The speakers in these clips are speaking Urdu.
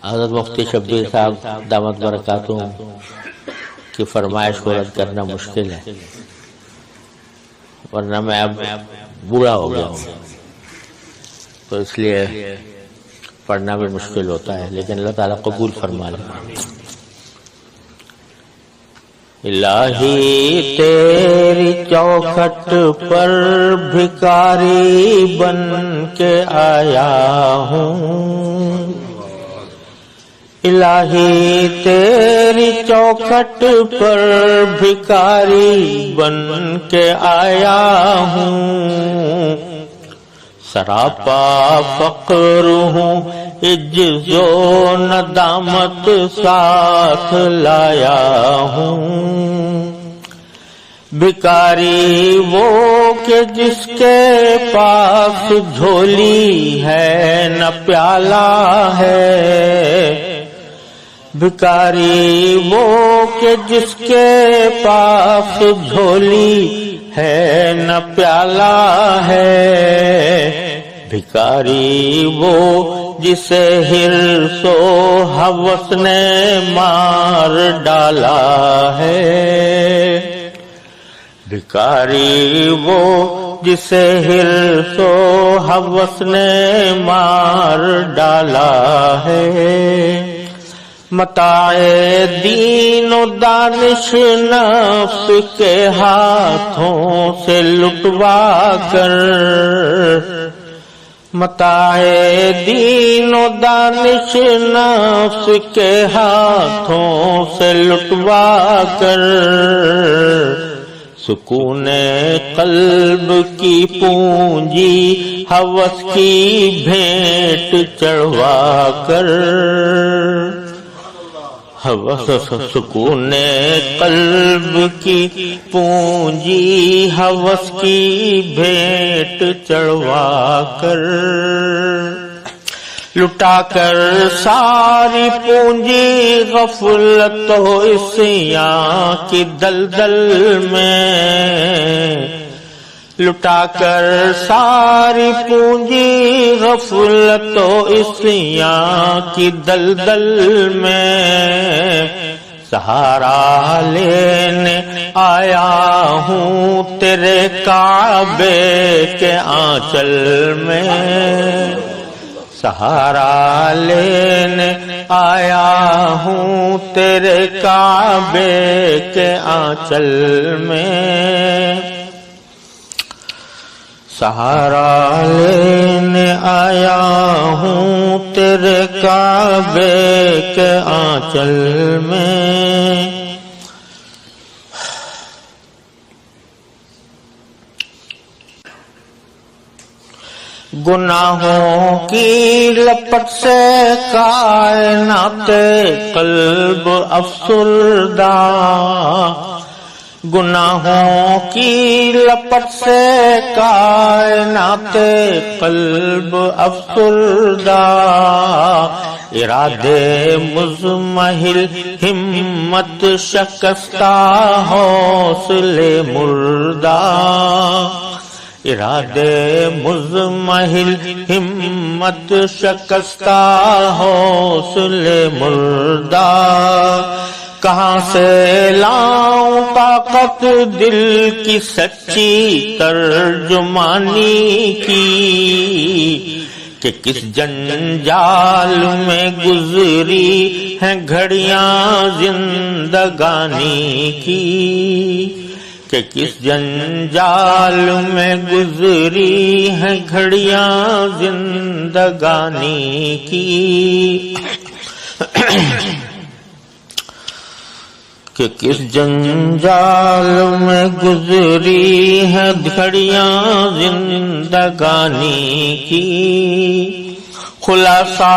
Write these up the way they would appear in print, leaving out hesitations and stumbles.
حضرت مفتی شبیر صاحب دامت برکاتہم کی فرمائش کو رد کرنا مشکل ہے، ورنہ میں اب بوڑھا ہو گیا ہوں تو اس لیے پڑھنا بھی مشکل ہوتا ہے، لیکن اللہ تعالیٰ قبول فرما لے۔ الہی تیری چوکھٹ پر بھکاری بن کے آیا ہوں، الہی تیری چوکھٹ پر بھکاری بن کے آیا ہوں، سراپا فقر ہوں عجز و ندامت ساتھ لایا ہوں، بھکاری وہ کہ جس کے پاس جھولی ہے نہ پیالہ ہے، بھکاری وہ کہ جس کے پاس جھولی ہے نہ پیالہ ہے، بھکاری وہ جسے حرص و ہوس نے مار ڈالا ہے، بھکاری وہ جسے حرص و ہوس نے مار ڈالا ہے، متاع دین و دانش نفس کے ہاتھوں سے لٹوا کر، متاع دین و دانش نفس کے ہاتھوں سے لٹوا کر، سکون قلب کی پونجی ہوس کی بھیٹ چڑھوا کر، سکون قلب کی پونجی ہوس کی بھیٹ چڑھوا کر، لٹا کر ساری پونجی غفلت و عصیاں کی دلدل میں، لٹا کر ساری پونجی غفلت و عصیاں کی دلدل میں، سہارا لینے آیا ہوں تیرے کعبے کے آنچل میں، سہارا لینے آیا ہوں تیرے کعبے کے آنچل میں، سہارا لینے آیا ہوں تیرے کعبے کے آنچل میں، گناہوں کی لپٹ سے کائنات قلب افسردہ، گناہوں کی لپٹ سے کائنات قلب افسردہ، ارادے مزمحل ہمت شکستہ حوصلے مردہ، ارادے مزمحل ہمت شکستہ حوصلے مردہ، کہاں سے لاؤں طاقت دل کی سچی ترجمانی کی، کہ کس جنجال میں گزری ہیں گھڑیاں زندگانی کی، کہ کس جنجال میں گزری ہیں گھڑیاں زندگانی کی، کہ کس جنجال میں گزری ہیں گھڑیاں زندگانی کی، خلاصہ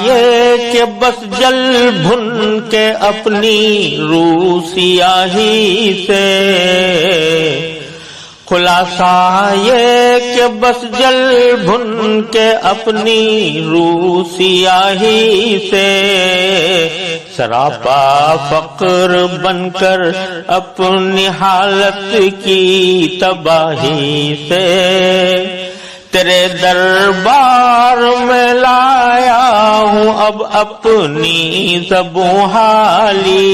یہ کہ بس جل بھن کے اپنی روح سیاہی سے، خلاصہ یہ کہ بس جل بھن کے اپنی روح سیاہی سے، سراپا فقر بن کر اپنی حالت کی تباہی سے، تیرے دربار میں لایا ہوں اب اپنی زبوں حالی،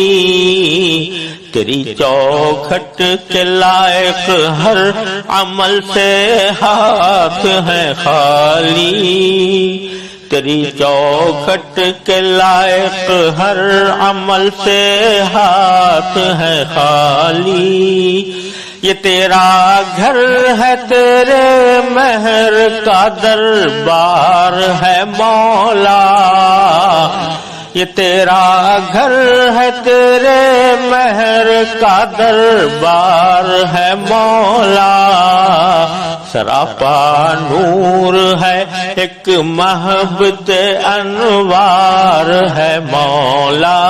تیری چوکھٹ کے لائق ہر عمل سے ہاتھ ہے خالی، تیری چوکھٹ کے لائق ہر عمل سے ہاتھ ہے خالی، یہ تیرا گھر ہے تیرے مہر کا دربار ہے مولا، یہ تیرا گھر ہے تیرے مہر کا دربار ہے مولا، سراپا نور ہے ایک محبت انوار ہے مولا،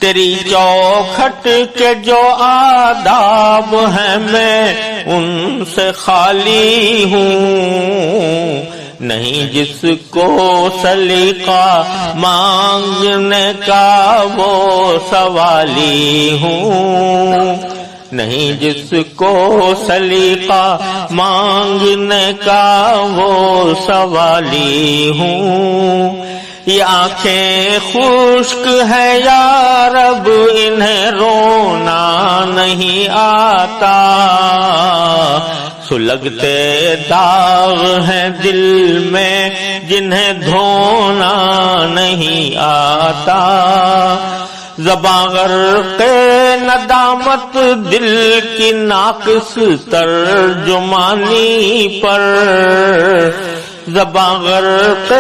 تیری چوکھٹ کے جو آداب ہیں میں ان سے خالی ہوں، نہیں جس کو سلیقہ مانگنے کا وہ سوالی ہوں، نہیں جس کو سلیقہ مانگنے کا وہ سوالی ہوں، یہ آنکھیں خشک ہے یا رب انہیں رونا نہیں آتا، سلگتے داغ ہیں دل میں جنہیں دھونا نہیں آتا، زباں غرق ندامت دل کی ناقص ترجمانی پر، زباں غرق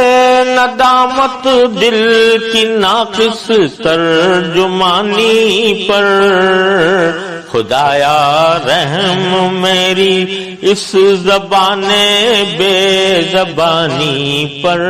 ندامت دل کی ناقص ترجمانی پر، خدایا رحم میری اس زبان بے زبانی پر۔